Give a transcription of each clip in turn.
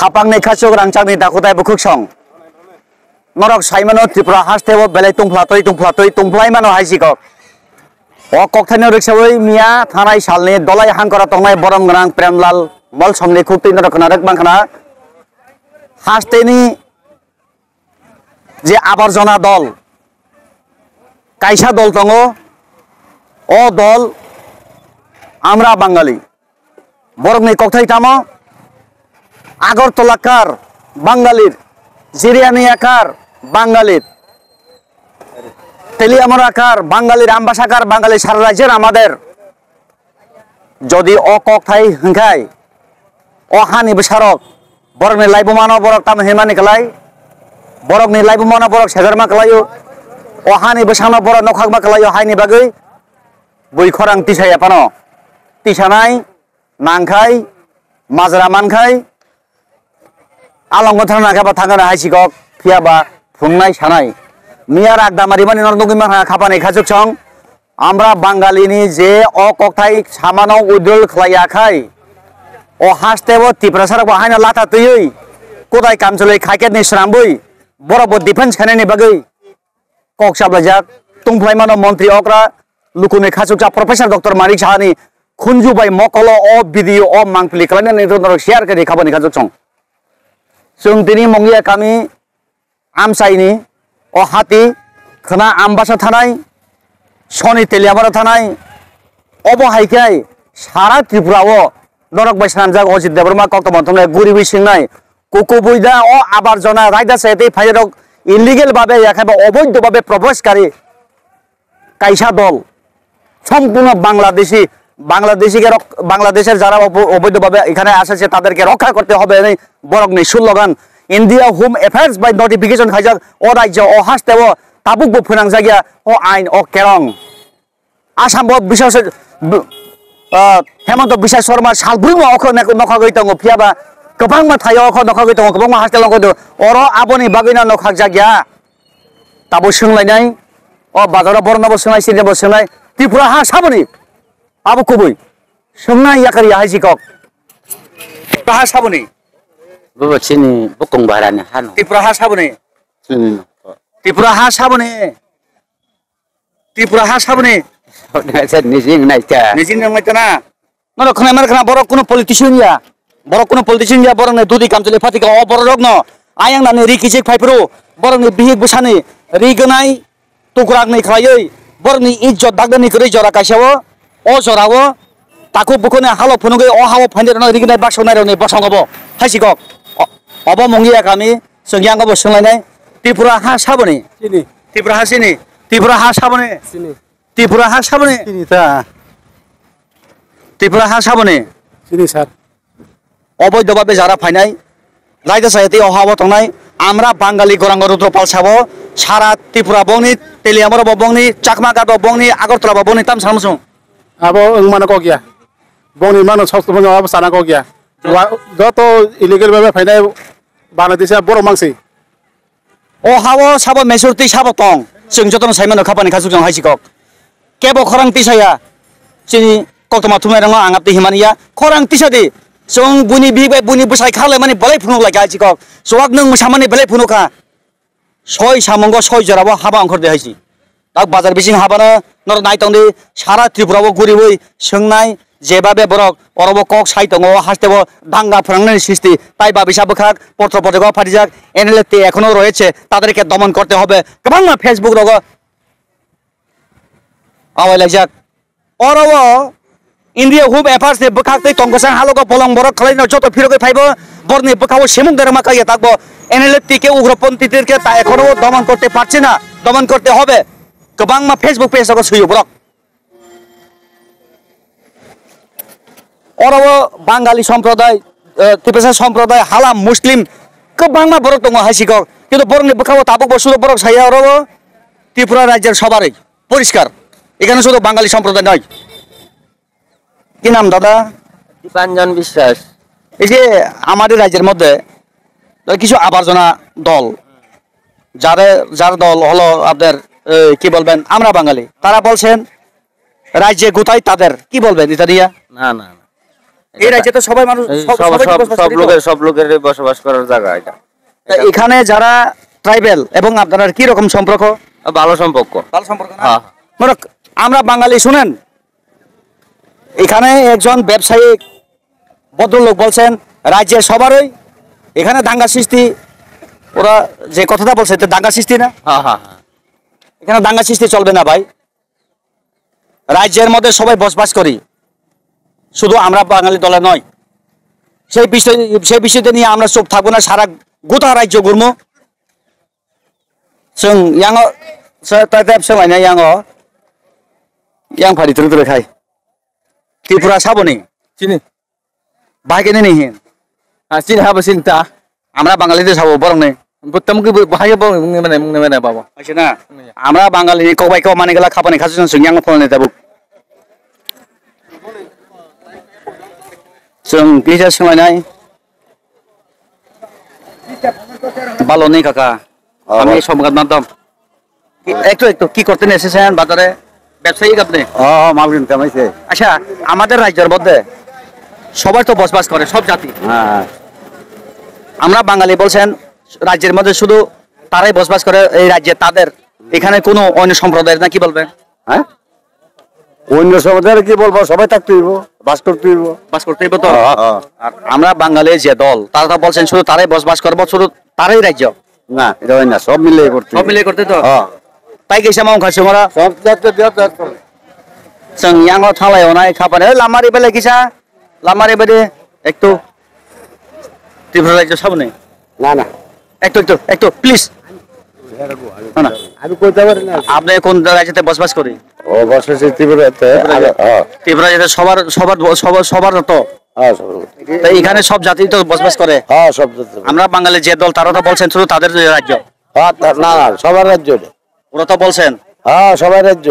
খাপাংনি খাসুক রাংচাংনি দাকুতাই বুকুক song নরক সাইমানো ত্রিপুরা হাসতেব বেলাই তুংফ্লাতই তুংফ্লাই মানো হাইसिকক ও ককথাইনো রিক্সাবই মিয়া থানাই সালনি দলাই হাंकरा तंनाय बरम ग्रां प्रेमलाल मल समनि खुक्ति नरकना रकबांखना हासतेनि जे आबर्जना दल कायसा दल दङ ओ दल আমরা বাঙালি বরংনি ককথাইতামো আগরতলাকার বাঙালির জিরিয়ানিয়াকার বাঙালির তেলিয়ামরাকার বাঙালির আমবাসাকার বাঙালি সারা রাজ্যের আমাদের যদি অ ককথাই হংখাই অ হানি বসারক বরংনি লাইবমানো বরক তাম হেমানি কলাই বরংনি লাইবমানো বরক সেগরমা কলাयो অ হানি বসানো বরক নখাকমা কলাयो হাইনি বাগै বই খরাং তিসায়া পানো তিসানাय नांखाय माजरा मानखाय आलंग थाना नागाबा थांगोना हाइसिকক फियाबा फुंनाय सानाय मिया रागदामारि माने नरदंगि माखा खापानाय खाजुक सं आमरा बांगालिनि जे अ ककथाय सामानाव उद्दल खलायाखाय अ हासतेबो तिप्रासारक हायना लाथा तयै कोदाय कामचलै खाकेतनि स्रामबै बरबो डिफेन्स खानायनि बागै ककसाबलाजाक तुंफ्लायमानो मंत्री अक्रा लुकुनि खाजुकसा प्रोफेसर डॉक्टर मानिक साहानि खुनजुबाय मकलो अ भिडियो अ मांगप्लि खालामनानै नरक शेयार करि खाबानि खाजुक सं जों दिनै मंगिया गामि आमसाइनि अ हाति खोना आमबासा थानाय सनि तेलियामारा थानाय अबहायखाय सारा त्रिपुराव नरक बैसानजाक अजित देबरमा कक्तमन्थनाय गुरिबै सिंनाय कुकुबुइदा अ आबारजना रायदा सायते फायरक इलिगेल भाबे याखाबा अबैध भाबे प्रवेशकारी कायसा दल सम्पूर्ण বাংলাদেশের যারা অবৈধভাবে এখানে আসছে তাদেরকে রক্ষা করতে হবে বরংনি সুলগান India home affairs by notification খাইজাক ও রাজ্য ও হাসতেব তাবুকবো फोनांजागिया ও আইন ও কেরং আসাম বিশেষ হেমন্ত বিশ্ব শর্মা সালব্রুমো অখ নখাগৈ दङ फियाबा गोबांमा थायो अख नखागै दङ गोबांमा हास्टेलाव दङ अर आबनि बागैना नखागजागिया ताबो सोंलायनाय अ बाजाराव बरनाबो सोंनाय सिनेबो सोंनाय त्रिपुरा हा साबनि आबो कुबै सोंनाय याकरि हाइसिকক हा साबनि बुबचिनि बुकुं बारानि हानो त्रिपुरा हा साबनि त्रिपुरा हा साबनि निजिं नायता नर खनाय मार खना बर कोनो पॉलिटिशियन या बरंनि दुदि कामचले फातिका अ बर रगनो आयांनानि रिकिसिक फाइफ्रु बरंनि बिहिक बसानि रिगनाय टुकरागनि खायै बरंनि इज्जत दागनि करै जरा कायसाव अ जरावो ताकु बुखने हालो फुनुगै अ हाव फाइनदेरनो रिगनाय बासनायरनि बसंगबो हाइसिকক अब मंगिया गामि सोंगियांगबो सोंलायनाय त्रिपुरा हा साबनि त्रिपुरा हा साबनि सिनि सर अबैधभाबे जारा फायनाय रायजो साहित्य अहाव थांनाय आमरा बांगाली गौरांग रुद्रपाल साबो सारा त्रिपुरा बंनि तेलियामरा बंनि चाकमागाद बंनि आगरतला बंनि ताम सामसुं अब मानो को गया बंनि मानो सस्त बंनि अब साना को गया जत इलीगल भाबे फायनाय बांलादेशआ बर मांसि अहाव साबो मेजरिटी साबो तं जों जतन साइमान खापानि खाजुजों हाइसिকক केबो खरां तिसाया सिनि कक्तमा थुमायरंग आंगापति हिमानिया खरां तिसादि जों बुनि बिबाय बुनि बसाय खाले माने बलाय फुनु लागा हाइसिকক जवाक नों मुसामानि बलाय फुनुखा सय सामंग सय जराबो हाबा अंखरदे हाइसि दा बाजार बिसिं हाबानो नर नायतंदि सारा त्रिपुराबो गुरिबै सोंनाय जेबाबे बरक अरबो कक साइतंग हासतेबो दांगा फोरांनायनि सृष्टि তাই বাবিসা বখাক পত্র পত্রিকা ফাটিজাক এনএলএতে এখনো রয়েছে তাদেরকে দমন করতে হবে গোবাং ফেসবুক রগ আওয়াইলাইজাক অরব ইন্ডিয়া হুব এফার্স ने बखाक्तै तंगसां हालग पलंग बरक खलायनो जत फिरगै फाइबो बरनि बखाओ सेमुं देरमा काइया ताकबो एनएलएते के उग्रपन्थीদেরকে তা এখনো দমন করতে পারছে না দমন করতে হবে গোবাং ফেসবুক পেজক সুयो बरक अरब बांगाली सम्प्रदाय तिपेसा सम्प्रदाय हाला मुस्लिम गोबां बरक दङ हाइसिকক किन्तु बरनि बखाओ ताबुक बसुद बरक साया अरब त्रिपुरा राज्যের সবারই পরিষ্কার এখানে শুধু বাঙালি সম্প্রদায় নয় কি নাম দাদা দীপাঞ্জন বিশ্বাস এই যে আমাদের রাজ্যের মধ্যে কিছু আবর্জনা দল যার দল হলো আপনাদের কি বলবেন আমরা বাঙালি তারা বলছেন রাজ্যে গোটাই তাদের কি বলবেন এটা দিয়া না এই রাজ্যে তো সবাই মানুষ সব লোকের বসবাস করার জায়গা এটা। এখানে যারা ট্রাইবেল এবং আপনার কি রকম সম্পর্ক? ভালো সম্পর্ক। ভালো সম্পর্ক না? আমরা বাঙালি শুনেন, এখানে একজন ব্যবসায়ী ভদ্রলোক বলছেন রাজ্যের সবারই এখানে দাঙ্গা সৃষ্টি, ওরা যে কথাটা বলছে দাঙ্গা সৃষ্টি না? এখানে দাঙ্গা সৃষ্টি চলবে না ভাই। রাজ্যের মধ্যে সবাই বসবাস করি, শুধু আমরা বাঙালি দলে নয়। সেই বিষয়টা নিয়ে আমরা চুপ থাকবো না, সারা গোটা রাজ্য ঘুরবো। ফাড়ি তুলে তুলে খাই ত্রিপুরা সাবনি চিনি ভাইকে নিহিন চিনি হাবো চিন্তা আমরা বাঙালিদের খাবো বরং নেই মানে বাবা না আমরা বাঙালি কবাই কেউ মানে গেলা খাবানি খাচ্ছেন সঙ্গে ফল নিতে जों गेजेर सोलायनाय ভালো নেই কাকা, আমি সংবাদ মাধ্যম। একটু একটু কি করতেন এসেছেন বাজারে? ব্যবসায়ী আপনি? মাল কিনতে আমাইছে। আচ্ছা, আমাদের রাজ্যের মধ্যে সবাই তো বসবাস করে, সব জাতি। আমরা বাঙালি বলছেন রাজ্যের মধ্যে শুধু তারাই বসবাস করে এই রাজ্যে, তাদের এখানে কোনো অন্য সম্প্রদায়ের না, কি বলবেন? হ্যাঁ, অন্য সম্প্রদায়ের কি বলবো, সবাই থাকতে হইব, বাস করতে হইব। বাস করতে হইব তো। আর আমরা বাঙালি যে দল, তারা তো বলছেন শুধু তারাই বসবাস করবো, শুধু তারাই রাজ্য। না, এটা হয় না, সব মিলিয়ে করতে, সব মিলিয়ে করতে তো। তাই গেছে মাও খাচ্ছে ওরা সব জায়গাতে जों यांगो थालायाव नाय खाबानो लामारि बेले किसा लामारि बेदे एकटु त्रिपुरा राज्य साबने না না একটু প্লিজ। না আমি কইতে পারি না। আপনি কোন রাজ্যতে বসবাস করি? ও বসবাস ত্রিপুরাতে। ত্রিপুরা রাজ্যে সবার সবার সবার সবার তো। তাই এখানে সব জাতি তো বসবাস করে। হ্যাঁ, সব জাতি। আমরা বাঙালি যে দল, তারা তো বলছেন শুধু তাদের রাজ্য। না না, সবার রাজ্য। ওরা তো বলছেন হ্যাঁ, সবার রাজ্য।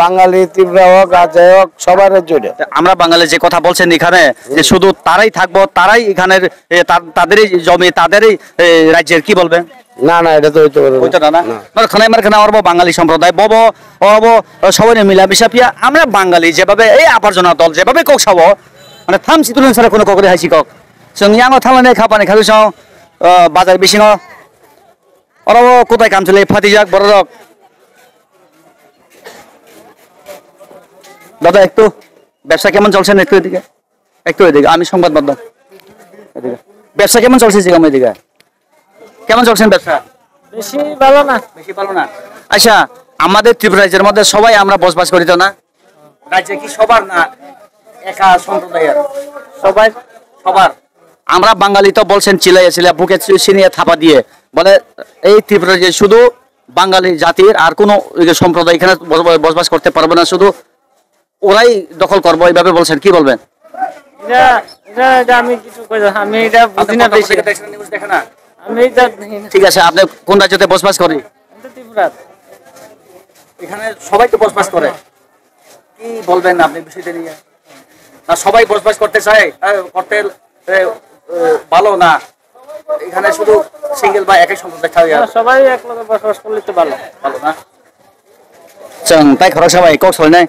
বাঙালি ত্রিপুরা হোক, রাজ্য হোক, সবার রাজ্য। আমরা বাঙালি যে কথা বলছেন এখানে যে শুধু তারাই থাকবো, তারাই এখানের তাদেরই জমি, তাদেরই রাজ্যের, কি বলবেন? না না, এটা তো হইতে পারে না। খানায় মার খানা অরব বাঙালি সম্প্রদায় বব অরব সবাই মিলামিশা পিয়া আমরা বাঙালি যেভাবে এই আবর্জনা দল যেভাবে কক সাবো মানে থামছি তুলেন ছাড়া কোনো ককরে হাসি কক जों यांगो थालायनाय खाबानि खालुसाव बाजार बिसिङाव अरब कोथाय कामचले फातिजाक बररक দাদা একটু ব্যবসা কেমন চলছে? একটু এদিকে আমি সংবাদ মাধ্যম। এদিকে ব্যবসা কেমন চলছে? জিগাম এদিকে কেমন চলছেন ব্যবসা? বেশি ভালো না। আচ্ছা, আমাদের ত্রিপুরা রাজ্যের মধ্যে সবাই আমরা বসবাস করি তো না? রাজ্যে কি সবার না একা সম্প্রদায়ের? সবার। আমরা বাঙালি তো বলছেন চিলাইয়া বুকে ছিনিয়ে থাপা দিয়ে বলে এই ত্রিপুরা রাজ্যে শুধু বাঙালি জাতির আর কোনো সম্প্রদায় এখানে বসবাস করতে পারবে না, শুধু ওরাই দখল করবো, এইভাবে বলছেন, কি বলবেন? আমি কিছু আমি এটা বুঝি না। ঠিক আছে, আপনি কোন রাজ্যতে বসবাস করেন? এখানে সবাই তো বসবাস করে, কি বলবেন আপনি বিষয়টা নিয়ে? না সবাই বসবাস করতে চায়, করতে ভালো না, এখানে শুধু সিঙ্গেল বা একই সম্প্রদায় থাকে, সবাই একলগে বসবাস করলে তো ভালো না। তাই খরচ সবাই কক চলে নাই।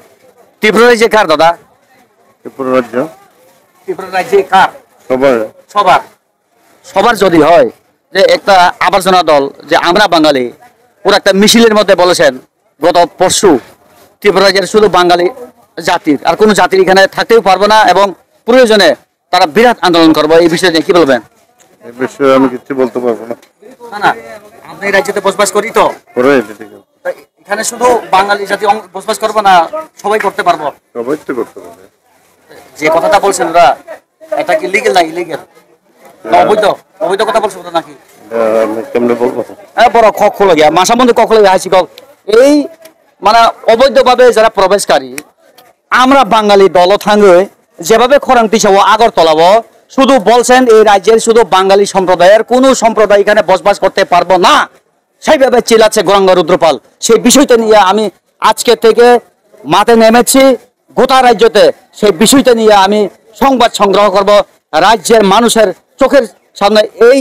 ত্রিপুরা রাজ্যে কার দাদা? ত্রিপুরা রাজ্যে কার? সবার যদি হয় যে একটা আবর্জনা দল যে আমরা বাঙালি, ওরা একটা মিছিলের মধ্যে বলেছেন গত পরশু ত্রিপুরা রাজ্যের শুধু বাঙালি জাতির আর কোনো জাতির এখানে থাকতেও পারবো না এবং প্রয়োজনে তারা বিরাট আন্দোলন করবো, এই বিষয়ে কি বলবেন? এই বিষয়ে আমি কিছু বলতে পারবো না। না আপনি এই রাজ্যতে বসবাস করি তো, এখানে শুধু বাঙালি জাতি বসবাস করবো না, সবাই করতে পারবো? সবাই তো করতে পারবে। যে কথাটা বলছেন ওরা, এটা কি লিগেল না ইলিগেল? অবৈধ কথা বলছে ওটা নাকি? কেমনে বলবো? বড় কক খোলা গিয়া মাসা মধ্যে কক খোলা হাসি কক এই মানে অবৈধভাবে যারা প্রবেশকারী, আমরা বাঙালি দল থাঙ্গে যেভাবে খরাং পিছাবো আগরতলাবো, শুধু বলছেন এই রাজ্যের শুধু বাঙালি সম্প্রদায়ের কোনো সম্প্রদায় এখানে বসবাস করতে পারবো না, সেইভাবে চিল্লাচ্ছে গৌরাঙ্গ রুদ্রপাল। সেই বিষয়টা নিয়ে আমি আজকে থেকে মাঠে নেমেছি গোটা রাজ্যতে, সেই বিষয়টা নিয়ে আমি সংবাদ সংগ্রহ করব, রাজ্যের মানুষের চোখের সামনে এই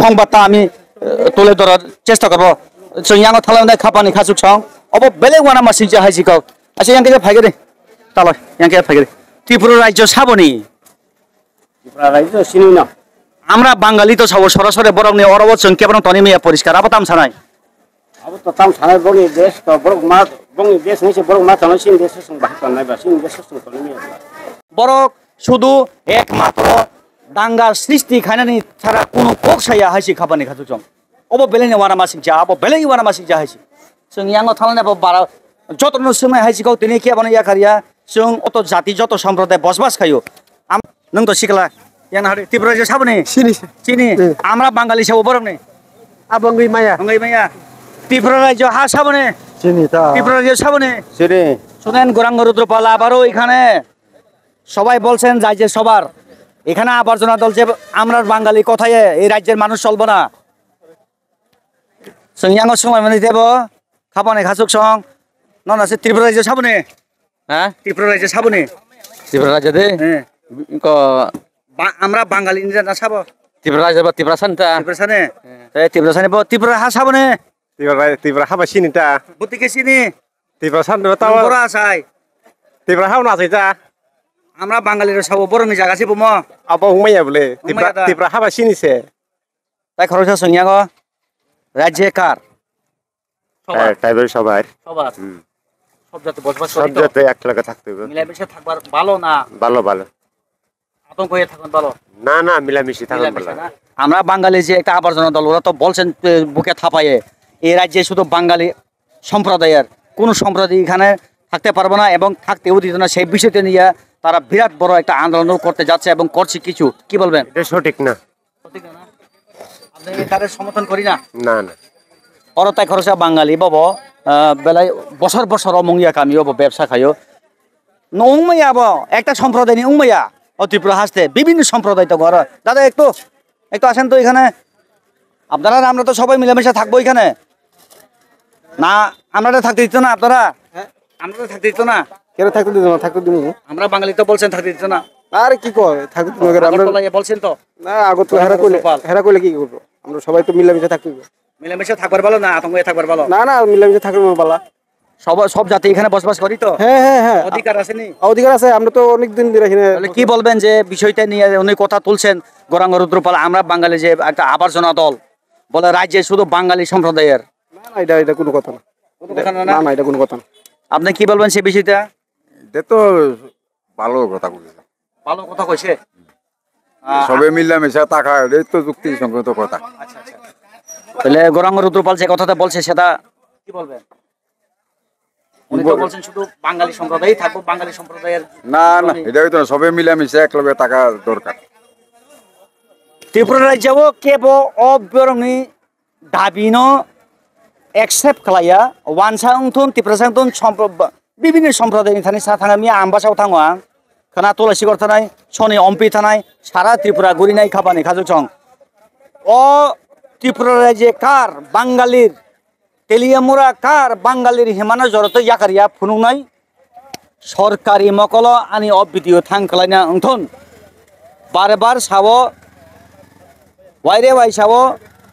সংবাদটা আমি তুলে ধরার চেষ্টা করবো। ইয়াঙ্গো থালায় খাপানি খাচুক সং অব বেলেগ ওয়ানা মাসি হাইসি কক আচ্ছা ইয়াং থেকে ফাইগে দে চলো ইয়াকে থাকে ত্রিপুরা রাজ্য সাবনি ত্রিপুরা রাজ্য চিনি না আমরা বাঙালি তো সব সরাসরি বরং নিয়ে অরবত সংখ্যা বরং তনি মিয়া পরিষ্কার আবতাম ছানাই अब तो तम थाने बंगी देश तो बंगी देश नहीं से बंग मा थाने सिंह देश से बाहर करना है सिंह देश से तो नहीं है বরং শুধু একমাত্র দাঙ্গা সৃষ্টি খাইনানি ছাড়া কোনো পক্ষাইয়া হাসি খাবানি খাতু চং অব বেলেনি ওয়ানা মাসিক যা অব বেলেনি ওয়ানা মাসিক যা হাসি जों ইয়াঙ্গ থালনে বারা যতন সময় হাসি গাव তিনি কে বানাইয়া কারিয়া जों অত জাতি যত সম্প্রদায় বসবাস খাইও নং তো শিখলা ইয়াং হারে ত্রিপুরা যে সাবনে চিনি চিনি আমরা বাঙালি সাবো বরং নেই আবঙ্গি মায়া অঙ্গাই মাইয়া ত্রিপুরা রাজ্য হা সাবনে চিনি তা ত্রিপুরা রাজ্য সাবনে চিনি শুনেন গোরাঙ্গ রুদ্রপাল আবারও এখানে সবাই বলছেন যাই যে সবার এখানে আবর্জনা দলছে আমরা বাঙালি কোথায় এই রাজ্যের মানুষ চলবো না সঙ্গে সময় মানে দেব খাবানে খাসুক সং নন আছে ত্রিপুরা রাজ্য সাবনে হ্যাঁ ত্রিপুরা রাজ্য সাবনে ত্রিপুরা রাজ্য দে হ্যাঁ ক আমরা বাঙালি না সাবো ত্রিপুরা রাজ্য বা ত্রিপুরা সান্তা ত্রিপুরা সানে ত্রিপুরা সানে ত্রিপুরা হা সাবনে ত্রিপুরা হাবা চিনি তা বুতিকে চিনি ত্রিপুরা সান তাও বড় আসাই ত্রিপুরা হাও না চাইতা আমরা বাঙালির সাবো বড় নি জায়গা ছিবো ম আবং মায়া বলে হুমায়া তা। ত্রিপুরা হাবা চিনিছে তাই খরচ সঙ্গে গো রাজ্যে কার টাইবের সবার সবার সব জাতি বসবাস সব করি তো যাতে এক লাগা থাকতে হবে মিলামিশে থাকবার ভালো না ভালো ভালো আতঙ্ক হয়ে থাকুন ভালো না না মিলামিশি থাকুন ভালো মিলামিশে না। আমরা বাঙালি যে একটা আবর্জনা দল ওরা তো বলছেন বুকে থাপায়ে এই রাজ্যে শুধু বাঙালি সম্প্রদায়ের কোন সম্প্রদায় এখানে থাকতে পারবো না এবং থাকতেও দিত না সেই বিষয়টা নিয়ে তারা বিরাট বড় একটা আন্দোলন করতে যাচ্ছে এবং করছে কিছু কি বলবেন এটা সঠিক না আপনি তাদের সমর্থন করি না না না অরতাই খরচা বাঙালি বব বেলায় বছর বছর অমঙ্গিয়া কামিও ব্যবসা খাইও উংমাইয়া একটা সম্প্রদায় নেই উংমাইয়া ও ত্রিপুরা হাসতে বিভিন্ন সম্প্রদায় তো ঘর দাদা একটু একটু আসেন তো এখানে আপনারা আমরা তো সবাই মিলেমিশে থাকবো এখানে না আমরা থাকতে দিত না আপনারা আমরা থাকতে দিত না কেন থাকতে দিন থাকতে দিন আমরা বাঙালি তো বলছেন থাকতে দিত না আর কি কয় থাকতে দিন আমরা আগরতলায় বলছেন তো না আগত হেরা কইলে কি করব আমরা সবাই তো মিলামিশে থাকতে হবে। মিলেমিশে থাকবার ভালো না আতঙ্ক হয়ে থাকবার ভালো না না মিলামিশে থাকলে ভালো সব জাতি এখানে বসবাস করি তো হ্যাঁ অধিকার আসেনি অধিকার আছে আমরা তো অনেক দিন ধরে এখানে তাহলে কি বলবেন যে বিষয়টা নিয়ে উনি কথা তুলছেন গৌরাঙ্গ রুদ্রপাল আমরা বাঙালি যে একটা আবর্জনা দল বলে রাজ্যে শুধু বাঙালি সম্প্রদায়ের না না এটা কোনো কথা না না না এটা কোনো কথা না আপনি কি বলবেন সেই বিষয়টা এটা তো ভালো কথা বলছে ভালো কথা কইছে সবে মিলামিশা টাকা এই তো যুক্তিসঙ্গত কথা তাহলে গৌরাঙ্গ রুদ্রপাল যে কথাটা বলছে সেটা কি বলবেন উনি তো বলছেন শুধু বাঙালি সম্প্রদায় থাকবো বাঙালি সম্প্রদায়ের না না এটা হইতো না সবে মিলামিশা একলগে টাকা দরকার ত্রিপুরা রাজ্য কেব অবিরঙি দাবিনো একসেপ্ট খালাইয়া ওয়ানসাংথুন ত্রিপুরা সাংথুন বিভিন্ন সম্প্রদায়नि थानाय सा थाङा मिया आम्बासाव थाङो आं खोना तुलसीगर थानाय सनि अम्पि थानाय सारा त्रिपुरा गुरिनाय खाबानि खाजुक सं अ त्रिपुरा रायजो कार बांगालिर तेलियामुरा कार बांगालिर हिमाना जरत याकारिया फुनुंनाय सरकारि मकल आनि अ भिडिअ थांखलायना अंथन बार बार सावो वाइरे वाइ सावो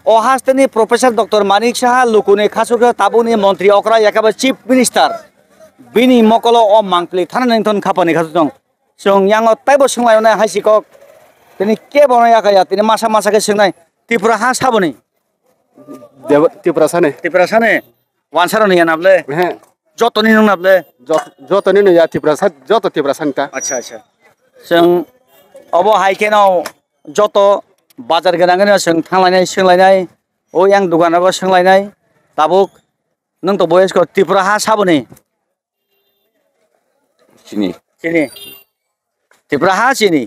अहास्तेनि प्रोफेसर डक्टर मानिक साहा लुकुनि खासुक ताबुनि मन्त्री अक्रा एकाबा चिफ मिनिस्टार बिनि मकल अ मांकलि थाना नंथन खापानि खासुदं जों यांग ताइबो सोंलायनाय हासिकक तिनि के बनायाखाया तिनि मासा मासाके सोंनाय त्रिपुरा हा साबनि त्रिपुरा साने वानसारनि नाबले হ্যাঁ जतनि नाबले যত নিন त्रिपुरा सा যত त्रिपुरा सानता अच्छा अच्छा जों अब हाइकेनाव जत बाजार गोनांनो जों थांलायनाय सोंलायनाय ओ आं दुकानाबो सोंलायनाय दाबुक नों तो बयस्क त्रिपुरा हा साबनि চিনি चिनि त्रिपुरा हा चिनि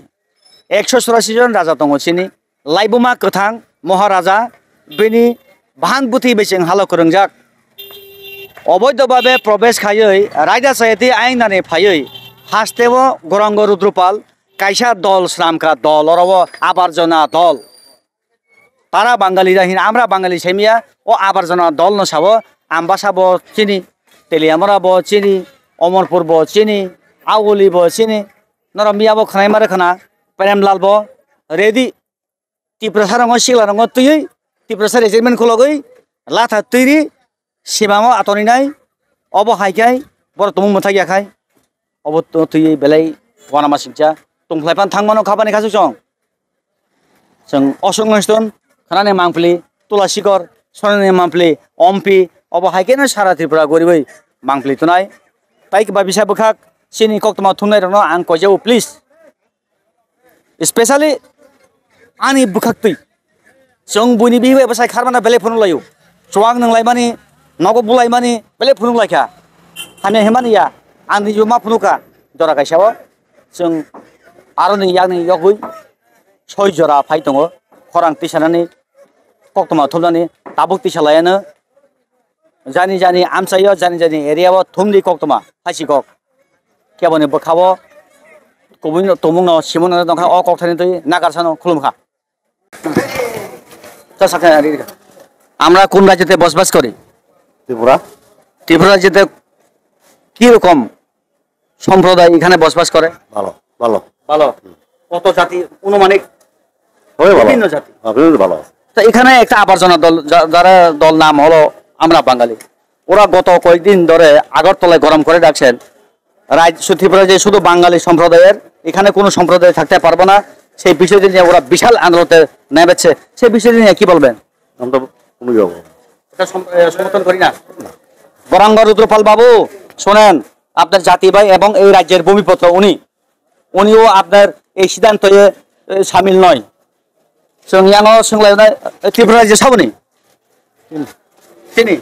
184 जन राजा दङ चिनि लाइबुमा गोथां महाराजा बेनि भान बुथि बेसें हालो फोरोंजाक अबैधभावे प्रवेश खायै रायदा सायथि आइनानै फायै हास्तेव गौरांग रुद्रपाल कायसा दल श्रामका दल अरब आबर्जना दल तारा बांगाली राहिन आम्रा बांगाली सेमिया ओ आबर्जना दल नसाब आम्बासाब चिनि तेलियामराब चिनि अमरपुरब चिनि आवलिब चिनि नरमियाब खनाय मारे खना प्रेमलालब रेडी त्रिपुरा सारंग सिगलारंग तुयै त्रिपुरा सार एजेमेन्ट खलगै लाथा तैरि सिमाङाव आतनिनाय अब हाइखाय बर तुमु मोथागियाखाय অবত তুই বেলাই ওয়ানামা সিংচা টংफ्लाइफान थांमानो खाबानि खासु सं जों असंगनस्टन खानाने मांफलि तुलासिकर सनाने मांफलि अम्पि अब हाइकेनो सारा त्रिपुरा गरिबै मांफलि तुनाय ताइक बा बिसा बखाक सिनि कक्तमा थुनाय रनो आं कजेउ प्लिज स्पेशली आनि बखाक्तै जों बयनि बिहे बसाय खारबाना बेले फनु लायो सवां नंलाय मानि नगो बुलाय मानि बेले फनु लायखा हाने हेमानिया आंनि जो मा फनुका जरा गायसाव जों आरो नै यागनि यगै 6 जरा फाइ दङ खरां तिसानानै कक्तमा थुनानै ताबुक तिसालायानो जानि जानि आमसायो जानि जानि एरियाव थुमनि कक्तमा हासिकक केबने बखाव कबुन तमुंनो सिमन दंखा अ कक्थानि तै नागारसानो खुलुमखा তা সাথে আমরা কোন রাজ্যতে বসবাস করি ত্রিপুরা ত্রিপুরা রাজ্যতে কি রকম সম্প্রদায় এখানে বসবাস করে ভালো ভালো ভালো কত জাতি অনুমানিক হয় ভালো বিভিন্ন জাতি বিভিন্ন ভালো তা এখানে একটা আবর্জনা দল যারা দল নাম হলো আমরা বাঙালি ওরা গত কয়েকদিন ধরে আগরতলায় গরম করে রাখছেন রাজ্য ত্রিপুরা যে শুধু বাঙালি সম্প্রদায়ের এখানে কোনো সম্প্রদায় থাকতে পারবো না সেই বিষয়টি নিয়ে ওরা বিশাল আন্দোলনে নেমেছে সেই বিষয়টি নিয়ে কি বলবেন আমরা কোনো যাব এটা সমর্থন করি না বরাঙ্গ রুদ্রপাল বাবু শোনেন আপনার জাতি ভাই এবং এই রাজ্যের ভূমিপত্র উনিও আপনার এই সিদ্ধান্তে শামিল নয় সংয়ানো সংলায় ত্রিপুরা রাজ্যে সাবনি চিনি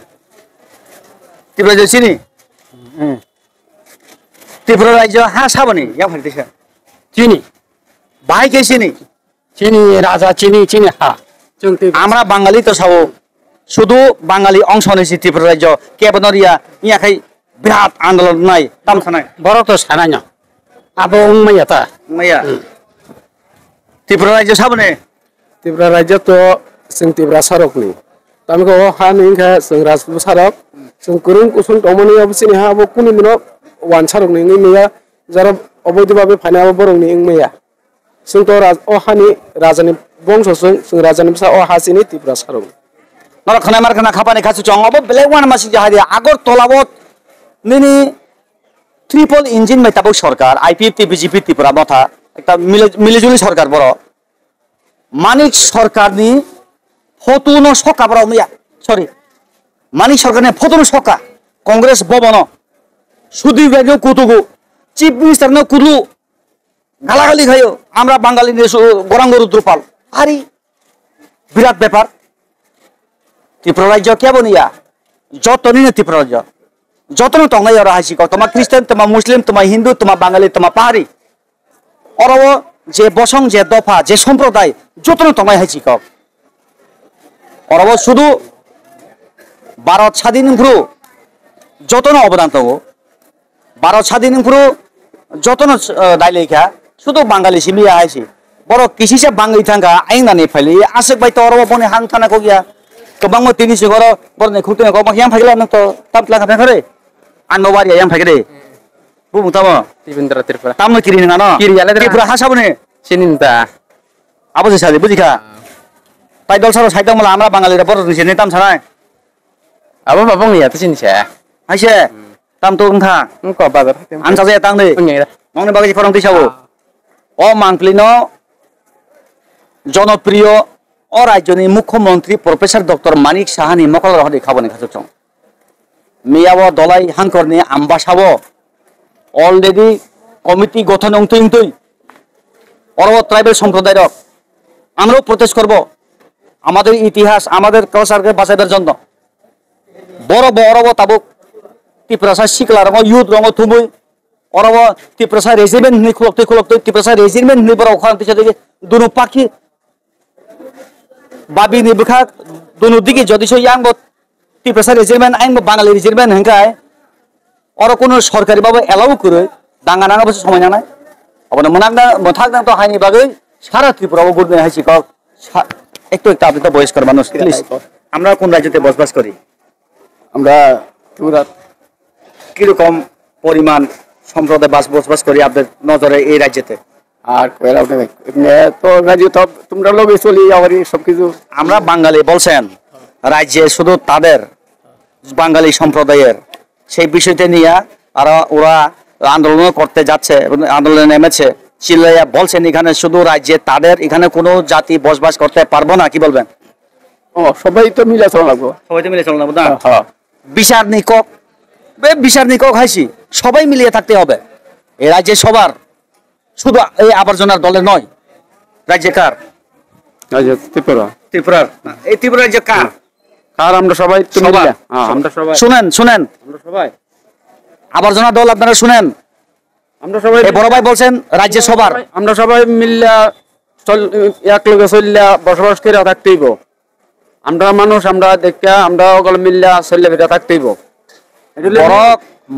ত্রিপুরা রাজ্যে চিনি ত্রিপুরা রাজ্য হ্যাঁ সাবনি ইয়া ফাইতেছে চিনি ভাই কে চিনি চিনি রাজা চিনি চিনি হা আমরা বাঙালি তো সব শুধু বাঙালি অংশ নিয়েছি ত্রিপুরা রাজ্য কেবনরিয়া ইয়াখাই বিরাট আন্দোলন নাই তামখানায় বড় তো সানান্য আবো উংমাইয়া তা মাইয়া ত্রিপুরা রাজ্য সাবনে ত্রিপুরা রাজ্য তো जों ত্রিপুরা সারকনি তামিকো হা নিংখা जों राजपुत सारक जों कुरुं कुसुं दमनि अबसिनि हा अब कुनि मिनो वान सारकनि निया जारा अबैधभावे फाइनाबो बरंनि इंमैया जों तो अ हानि राजानि बंशजों जों राजानि फिसा अ हासिनि त्रिपुरा सारक नर खनाय मारखाना खापानि खासु चंग अब बेलेग वान मासि जाहारि आगर तलाबत निनि ट्रिपल इंजिन मैताबो सरकार आईपीएफटी बीजेपी त्रिपुरा मथा একটা মিলিজুলি সরকার বড় মানিক সরকারনি ফতুনো সকা বড় মিয়া সরি মানিক সরকারনি ফতুনো সকা কংগ্রেস ভবন সুদী বেগো কুতুগু চিফ মিনিস্টার ন কুলু গালাগালি খায়ো আমরা বাঙালি গরাঙ্গ রুদ্রপাল আরে বিরাট ব্যাপার ত্রিপুরা রাজ্য কেবন ইয়া যতনি না ত্রিপুরা রাজ্য যতন তংনাই আর হাসিক তোমার খ্রিস্টান তোমার মুসলিম তোমার হিন্দু তোমার বাঙালি তোমার পাহাড়ি অরব যে বসং যে দফা যে সম্প্রদায় যতন তংনাই হাসিক অরব শুধু ভারত স্বাধীন ভ্রু যতন অবদান তঙ্গ ভারত স্বাধীন ভ্রু যতন দায়লেখা শুধু বাঙালি সিমিয়া হাসি বড় কিসিসে বাঙালি থাকা আইনানি ফাইলি আশেক বাই তো অরব বনে হাং থানা কগিয়া गोबां तिनि सिगार बरने खुंते गोबां याम फाइला नंग तो तामला खाना खरे आनो बारिया याम फाइगरे बुमु तामो ত্রিপুরা ত্রিপুরা तामनो किरि नङा न किरि याले त्रिपुरा हासाबने চিনিতা आबो साले बुजिखा ताइ दल सारो साइदं मला आमरा बाङालिरा बर निसे ताम सानाय আবো বাবং ইয়া তো চিনিছে हाइसे ताम तो ओंखा ক বাজার आनसा जे तांदे उंगेरा मने बागै फरं दिसावो अ मांक्लिनो जनप्रिय और राज्यनि मुख्यमंत्री प्रोफेसर डॉक्टर मानिक साहानि मकल रहदि खाबने खासुचं मियाव दलाई हांकरनि आम्बासाव अलरेडी कमिटी गठन अंतुई অরব ট্রাইবেল সম্প্রদায় আমরাও প্রটেস্ট করব আমাদের ইতিহাস আমাদের কালচারকে বাঁচাবার জন্য বড় বড় তাবুক ত্রিপুরা শিকলা রঙ ইউথ রঙ থুমুই অরব ত্রিপুরা রেজিমেন্ট নি খুলকতে ত্রিপুরা রেজিমেন্ট নি বড় ওখান থেকে দুনো পাখি बाबी नि बखा दोनों दिखे যদি সই আঙ্গ ত্রিপুরা রেজিমেন্ট আইন বাঙালি রেজিমেন্ট হেঙ্কায় আর কোন সরকারি ভাবে এলাও করে দাঙ্গা নাঙ্গা বসে সময় না অবনা মনাগনা মথাগনা তো হাইনি বাগৈ সারা ত্রিপুরাও গুড়নে হাইছি ক একটু একটু আপনি তো বয়স্ক মানুষ প্লিজ আমরা কোন রাজ্যতে বসবাস করি আমরা ত্রিপুরা কি রকম পরিমাণ সম্প্রদায় বসবাস করি আপনাদের নজরে এই রাজ্যতে আর কয়রা উঠে তো রাজ্য তো তোমরা লোক চলি আবার সবকিছু আমরা বাঙালি বলছেন রাজ্যে শুধু তাদের বাঙালি সম্প্রদায়ের সেই বিষয়টা নিয়ে আর ওরা আন্দোলন করতে যাচ্ছে, আন্দোলনে নেমেছে, চিল্লাইয়া বলছেন এখানে শুধু রাজ্যে তাদের, এখানে কোনো জাতি বসবাস করতে পারবো না, কি বলবেন? সবাই তো মিলে চলা লাগবো। সবাই তো মিলে চললাম না, বিচার নিকক বিচার নিকক হাসি সবাই মিলিয়ে থাকতে হবে। এই রাজ্যে সবার, শুধু এই আবর্জনার দলে নয়। রাজ্যে কার? ত্রিপুরা। ত্রিপুরার। এই ত্রিপুরা রাজ্যে কার? আর আমরা সবাই তো সবার। মিলে, আমরা সবাই, শুনেন শুনেন, আমরা সবাই, আবর্জনা দল আপনারা শুনেন, আমরা সবাই, এই বড় ভাই বলছেন রাজ্যে সবার, আমরা সবাই মিল্লা এক লগে চললা বসবাস করে থাকতেইব। আমরা মানুষ, আমরা দেখা, আমরা ওগুলো মিল্লা চললে ফিরে থাকতেইব। বড়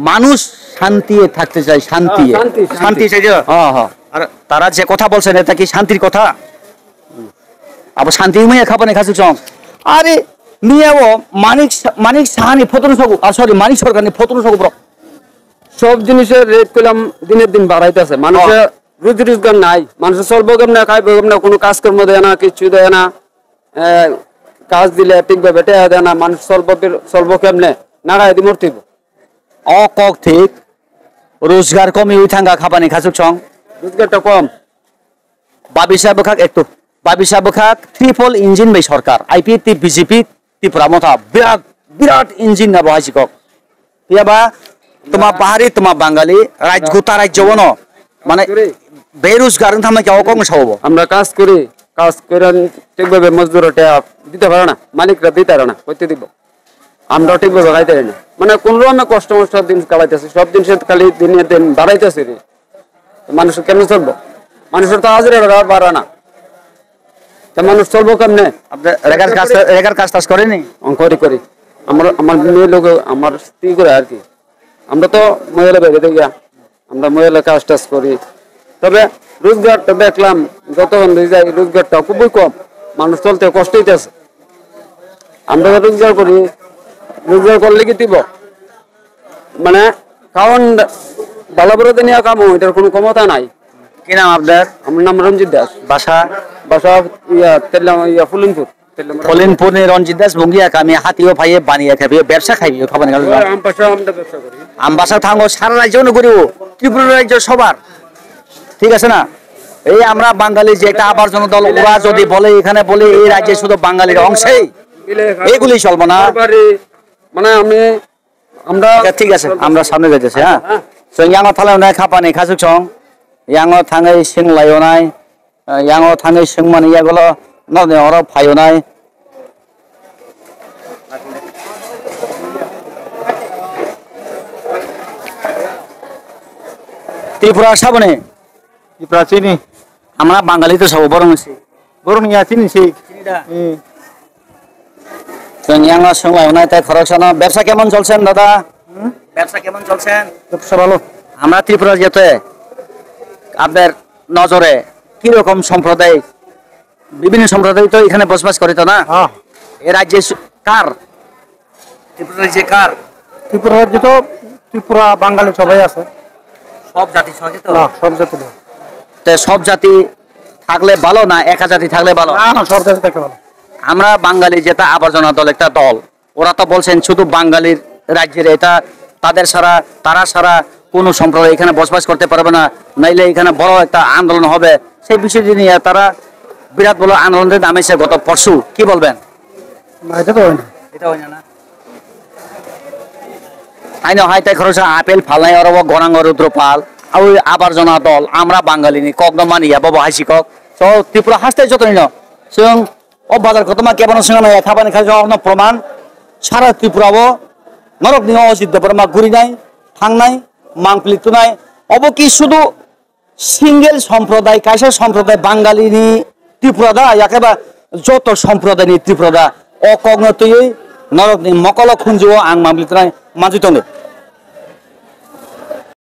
মানুষ শান্তি থাকতে চাই, শান্তি শান্তি চাই। আর তারা যে কথা বলছেন এটা কি শান্তির কথা? আবার শান্তি মেয়ে খাপানে খাসু চং আরে নিয়েও মানিক সাহানি ফতন সগু, আর সরি মানিক সরকার নি ফতন সগু। সব জিনিসের রেট করলাম দিনের দিন বাড়াইতেছে। মানুষের রুজি রোজগার নাই, মানুষের চলবো কেমনে, খাইবো কেমনে, কোনো কাজকর্ম দেয় না, কিছু দেয় না। কাজ দিলে ঠিকভাবে টেয়া দেয় না, মানুষ চলবো কেমনে, না খাই দি মরতেইব। অকক ঠিক রোজগার কমই ওই থাঙ্গা খাপানি খাসুক চং, রোজগারটা কম। বাবিসা বখাক একটু বাবিসা বখাক ট্রিপল ইঞ্জিন বাই সরকার আইপি বিজেপি ত্রিপুরা মথা বিরাট বিরাট ইঞ্জিন না বহাইছি কক ইয়াবা তোমার পাহাড়ি তোমার বাঙালি রাজ্য গোটা রাজ্য বন মানে বেরোজগার থামে কেউ কম সব। আমরা কাজ করি, কাজ করে ঠিকভাবে মজদুর দিতে পারে না, মালিকরা দিতে পারে না, করতে দিব। আমরাও ঠিকভাবে খাইতে পারি না, মানে কোন রকমের কষ্ট মষ্ট দিন কাটাইতেছি, সব দিন সে খালি দিনের দিন বাড়াইতেছি। মানুষ কেমনে চলবো? মানুষের তো হাজিরা বাড়ে না, তা মানুষ চলবো কেমনে? রেগার কাজ টাজ করেনি? করি করি, আমার মেয়ে লোক, আমার স্ত্রী করে আর কি। আমরা তো মহিলা বেঁধে গিয়া, আমরা মহিলা কাজ টাজ করি। তবে রোজগারটা দেখলাম যতক্ষণ যাই রোজগারটা খুবই কম, মানুষ চলতে কষ্ট হইতেছে। আমরা রোজগার করি, রোজগার করলে কি দিব, মানে কারণ ভালো বড় দিনে কামো, এটার কোনো ক্ষমতা নাই। কি নাম আপনার? আমার নাম রঞ্জিত দাস। বাসা? বাসা ফুলিনপুর। ফলিনপুর রঞ্জিত দাস বঙ্গিয়া আমি হাতিও ভাইয়ে বানিয়ে খাবি, ব্যবসা খাইবি খাবার। আমবাসা থাঙ্গো সারা রাজ্য করিব, ত্রিপুরা রাজ্য সবার, ঠিক আছে না? এই আমরা বাঙালি যে একটা আবর্জনা দল, ওরা যদি বলে এখানে বলে এই রাজ্যে শুধু বাঙালির অংশেই, এগুলি চলবো না। মানে আমরা ঠিক আছে, আমরা সামনে যাইতেছি। হ্যাঁ, ইয়াঙো থালাও নাই খাপানি খাসুক চং, ইয়াঙো থাঙै সিং লাইও নাই, ইয়াঙো থাঙै সিং মানে ইয়াগুলো নদী ওরা ফাইও নাই। ত্রিপুরা সাবনে ত্রিপুরা চিনি, আমরা বাঙালি তো সব বরং বরং ইয়া চিনিছি। ব্যবসা কেমন চলছেন দাদা? ব্যবসা কেমন চলছেন? ব্যবসা ভালো। আমরা ত্রিপুরা যেতে আপনার নজরে কিরকম সম্প্রদায়, বিভিন্ন সম্প্রদায় তো এখানে বসবাস করে তো না? এ রাজ্যে কার? ত্রিপুরা রাজ্যে কার? ত্রিপুরা রাজ্যে তো ত্রিপুরা বাঙালি সবাই আছে, সব জাতি সহজে তো? সব জাতি না। সব জাতি থাকলে ভালো না একা জাতি থাকলে ভালো? সব জাতি থাকলে ভালো। আমরা বাঙালি যেটা আবর্জনা দল একটা দল, ওরা তো বলছেন শুধু বাঙালির রাজ্যের, এটা তাদের ছাড়া, তারা ছাড়া কোনো সম্প্রদায় এখানে বসবাস করতে পারবে না, নাইলে এখানে বড় একটা আন্দোলন হবে। সেই বিষয়টি নিয়ে তারা বিরাট বড় আন্দোলনের নামেছে গত পরশু, কি বলবেন? এটা তো হয় না, এটা হয় না। আইনো হাই তাই খরচ আপেল ফালাই অরব গণাঙ্গ রুদ্রপাল ওই আবর্জনা দল আমরা বাঙালি নি কক মানিয়া বাবা হাসি কক তো ত্রিপুরা হাসতে যতই না সুতরাং ও বাজার কত মা কেমন সঙ্গে খাবানি খাই প্রমাণ সারা ত্রিপুরাও নরক নিয়ে অসিদ্ধ মা ঘুরি নাই থাং নাই মাংপ্লিত নাই অব কি শুধু সিঙ্গেল সম্প্রদায় কাইসা সম্প্রদায় বাঙালি নি ত্রিপুরা দা একেবারে যত সম্প্রদায় নি ত্রিপুরা দা অকগ্নতই নরক নি মকল খুঞ্জো আং মাংপ্লিত নাই মাঝিতনে